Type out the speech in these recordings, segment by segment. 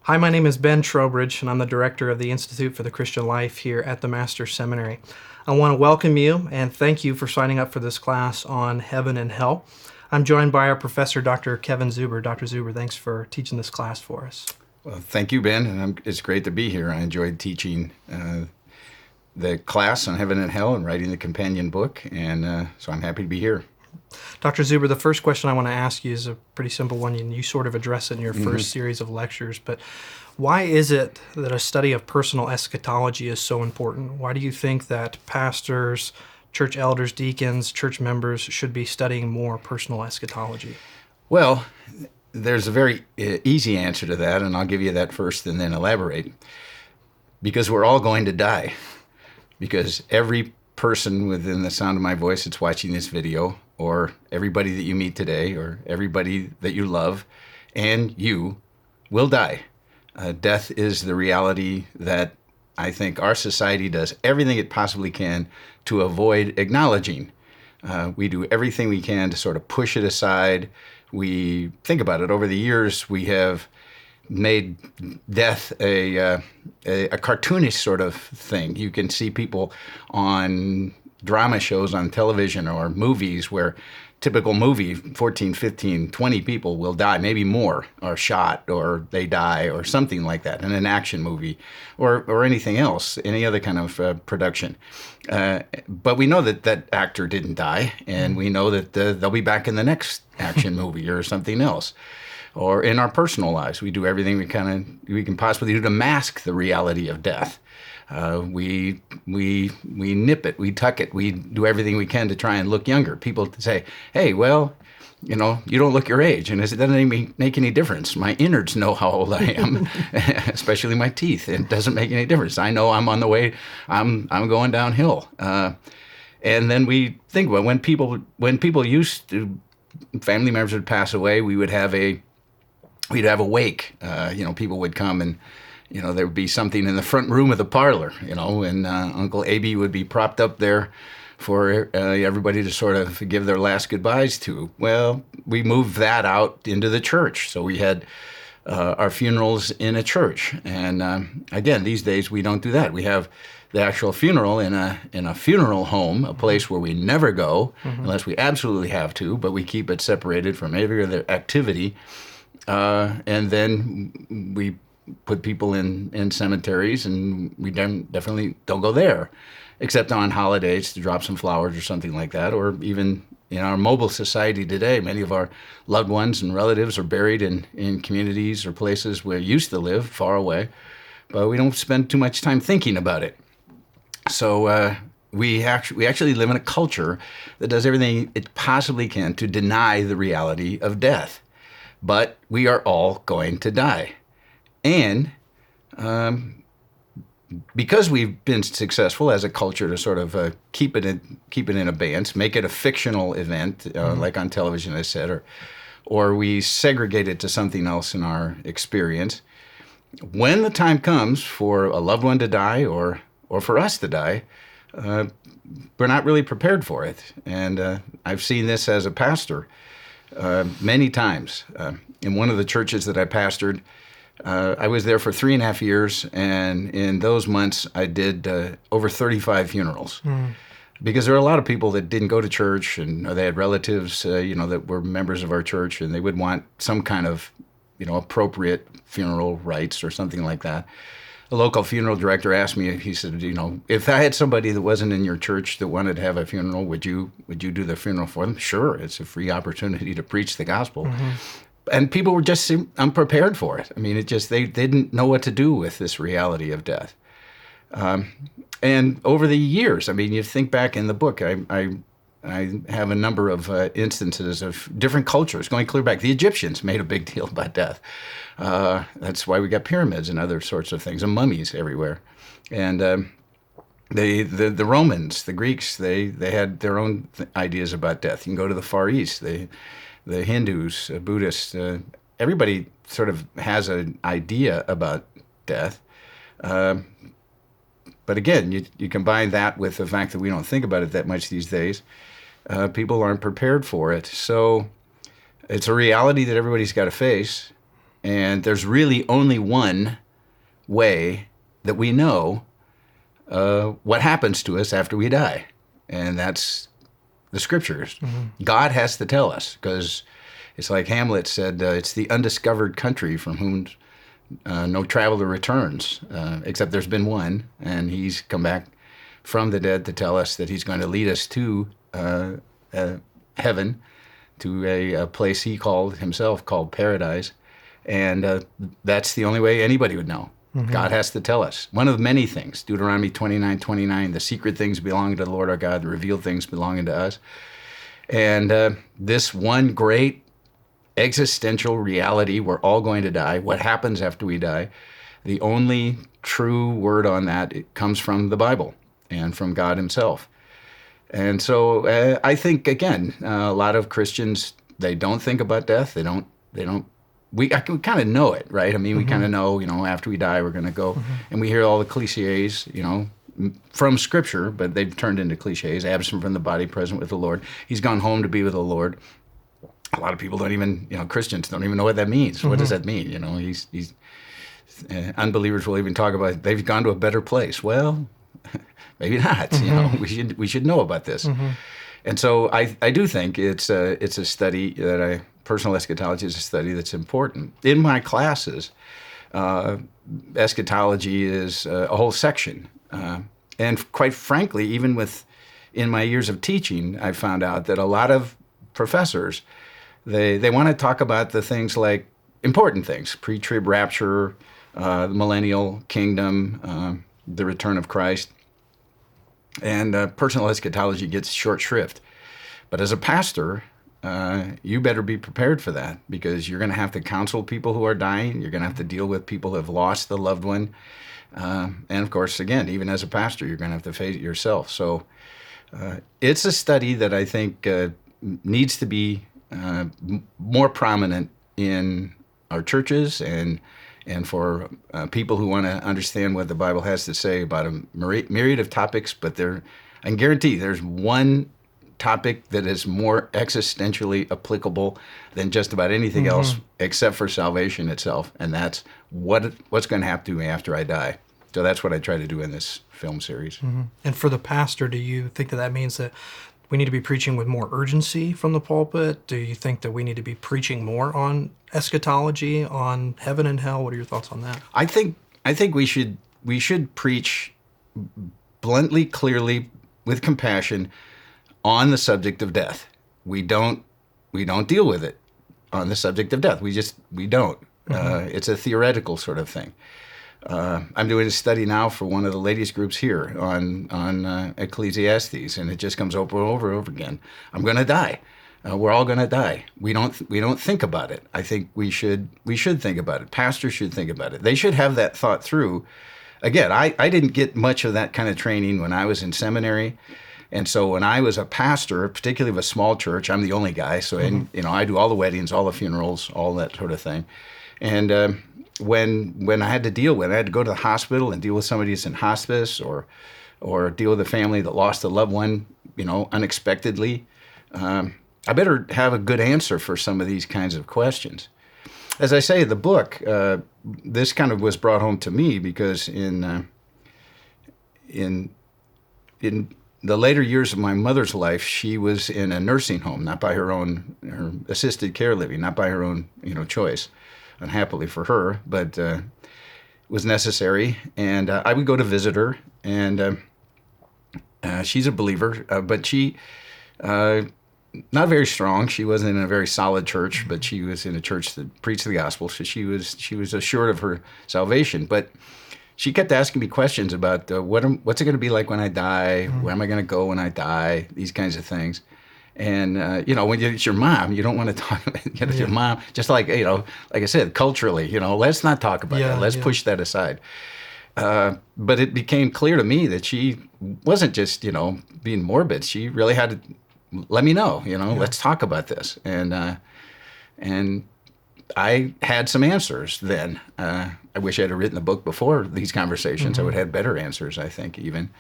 Hi, my name is Ben Trowbridge, and I'm the director of the Institute for the Christian Life here at the Master's Seminary. I want to welcome you and thank you for signing up for this class on heaven and hell. I'm joined by our professor, Dr. Kevin Zuber. Dr. Zuber, thanks for teaching this class for us. Well, thank you, Ben, and it's great to be here. I enjoyed teaching the class on heaven and hell and writing the companion book, and so I'm happy to be here. Dr. Zuber, the first question I want to ask you is a pretty simple one, and you sort of address it in your first series of lectures, but why is it that a study of personal eschatology is so important? Why do you think that pastors, church elders, deacons, church members should be studying more personal eschatology? Well, there's a very easy answer to that, and I'll give you that first and then elaborate. Because we're all going to die. Because every person within the sound of my voice that's watching this video, or everybody that you meet today, or everybody that you love, and you will die. Death is the reality that I think our society does everything it possibly can to avoid acknowledging. We do everything we can to sort of push it aside. We think about it. Over the years, we have made death a cartoonish sort of thing. You can see people on drama shows on television or movies where typical movie, 14, 15, 20 people will die, maybe more, are shot or they die or something like that in an action movie or anything else, any other kind of production. But we know that that actor didn't die, and we know that they'll be back in the next action movie or something else. Or in our personal lives, we do everything we can possibly do to mask the reality of death. We nip it, we tuck it, we do everything we can to try and look younger. People say, hey, well, you don't look your age, and it doesn't make any difference. My innards know how old I am, especially my teeth. It doesn't make any difference. I know I'm on the way, I'm going downhill. And then we think about when people used to, family members would pass away, we'd have a wake. People would come and, there would be something in the front room of the parlor, and Uncle A.B. would be propped up there for everybody to sort of give their last goodbyes to. Well, we moved that out into the church. So we had our funerals in a church. And again, these days we don't do that. We have the actual funeral in a funeral home, a place where we never go unless we absolutely have to, but we keep it separated from every other activity. And then we put people in cemeteries, and we definitely don't go there, except on holidays to drop some flowers or something like that. Or even in our mobile society today, many of our loved ones and relatives are buried in communities or places where we used to live, far away, but we don't spend too much time thinking about it. So we actually live in a culture that does everything it possibly can to deny the reality of death. But we are all going to die. And because we've been successful as a culture to sort of keep it in abeyance, make it a fictional event, like on television, I said, or we segregate it to something else in our experience. When the time comes for a loved one to die or for us to die, we're not really prepared for it. And I've seen this as a pastor many times. In one of the churches that I pastored, I was there for 3.5 years, and in those months I did over 35 funerals. Because there are a lot of people that didn't go to church, and or they had relatives, that were members of our church, and they would want some kind of, appropriate funeral rites or something like that. A local funeral director asked me, he said, if I had somebody that wasn't in your church that wanted to have a funeral, would you do the funeral for them? Sure, it's a free opportunity to preach the gospel. And people were just unprepared for it. I mean, they didn't know what to do with this reality of death. And over the years, I mean, you think back in the book, I have a number of instances of different cultures going clear back. The Egyptians made a big deal about death. That's why we got pyramids and other sorts of things, and mummies everywhere. And the Romans, the Greeks, they had their own ideas about death. You can go to the Far East. The Hindus, Buddhists, everybody sort of has an idea about death. But again, you combine that with the fact that we don't think about it that much these days. People aren't prepared for it. So it's a reality that everybody's got to face. And there's really only one way that we know what happens to us after we die, and that's the Scriptures. God has to tell us, because it's like Hamlet said, it's the undiscovered country from whom no traveler returns, except there's been one, and he's come back from the dead to tell us that he's going to lead us to heaven, to a place he called himself called paradise. And that's the only way anybody would know. God has to tell us. One of many things, Deuteronomy 29:29, the secret things belong to the Lord our God, the revealed things belonging to us. And this one great existential reality, we're all going to die. What happens after we die? The only true word on that, it comes from the Bible and from God himself. And so I think, again, a lot of Christians, they don't think about death. We kind of know it, right? I mean, we kind of know, after we die, we're going to go. And we hear all the cliches, from Scripture, but they've turned into cliches. Absent from the body, present with the Lord. He's gone home to be with the Lord. A lot of people don't even, Christians don't even know what that means. What does that mean? He's unbelievers will even talk about they've gone to a better place. Well, maybe not. We should know about this. And so I do think it's a study that personal eschatology is a study that's important. In my classes, eschatology is a whole section. And quite frankly, even in my years of teaching, I found out that a lot of professors, they want to talk about the things like important things, pre-trib rapture, the millennial kingdom, the return of Christ. And personal eschatology gets short shrift. But as a pastor, you better be prepared for that, because you're going to have to counsel people who are dying. You're going to have to deal with people who have lost the loved one. And of course, again, even as a pastor, you're going to have to face it yourself. So it's a study that I think needs to be more prominent in our churches and for people who want to understand what the Bible has to say about a myriad of topics. But I can guarantee there's one topic that is more existentially applicable than just about anything else except for salvation itself, and that's what's going to happen to me after I die. So that's what I try to do in this film series. And for the pastor, do you think that means that we need to be preaching with more urgency from the pulpit? Do you think that we need to be preaching more on eschatology, on heaven and hell? What are your thoughts on that? I think we should preach bluntly, clearly, with compassion on the subject of death. We don't deal with it on the subject of death. We don't. It's a theoretical sort of thing. I'm doing a study now for one of the ladies' groups here on Ecclesiastes, and it just comes over and over again. I'm going to die. We're all going to die. We don't think about it. I think we should think about it. Pastors should think about it. They should have that thought through. Again, I didn't get much of that kind of training when I was in seminary. And so when I was a pastor, particularly of a small church, I'm the only guy. So I do all the weddings, all the funerals, all that sort of thing. And when I had to go to the hospital and deal with somebody who's in hospice, or deal with a family that lost a loved one, unexpectedly, I better have a good answer for some of these kinds of questions. As I say in the book, this kind of was brought home to me because in the later years of my mother's life, she was in a nursing home, not by her assisted care living, not by her own, choice, unhappily for her, but was necessary. And I would go to visit her, and she's a believer, but she, not very strong. She wasn't in a very solid church, but she was in a church that preached the gospel, so she was assured of her salvation. But she kept asking me questions about what's it going to be like when I die? Where am I going to go when I die? These kinds of things. And, when it's your mom, you don't want to talk about your mom. Just like, like I said, culturally, let's not talk about that. Let's push that aside. But it became clear to me that she wasn't just, being morbid. She really had to let me know, let's talk about this. And I had some answers then. I wish I had written a book before these conversations. I would have had better answers, I think, even.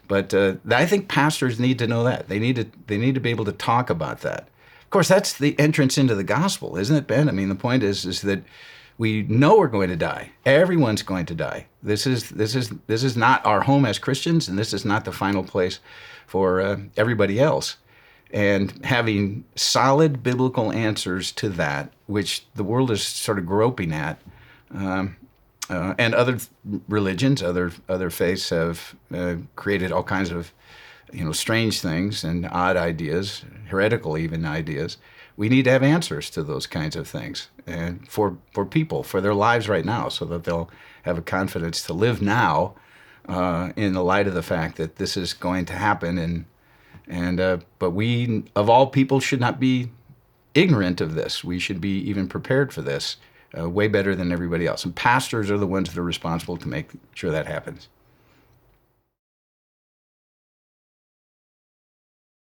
But I think pastors need to know that. They need to be able to talk about that. Of course, that's the entrance into the gospel, isn't it, Ben? I mean, the point is that We know we're going to die. Everyone's going to die. This is not our home as Christians, and this is not the final place for everybody else. And having solid biblical answers to that, which the world is sort of groping at, and other religions, other faiths have created all kinds of, strange things and odd ideas, heretical even ideas. We need to have answers to those kinds of things, and for people, for their lives right now, so that they'll have a confidence to live now in the light of the fact that this is going to happen. But we, of all people, should not be ignorant of this. We should be even prepared for this way better than everybody else. And pastors are the ones that are responsible to make sure that happens.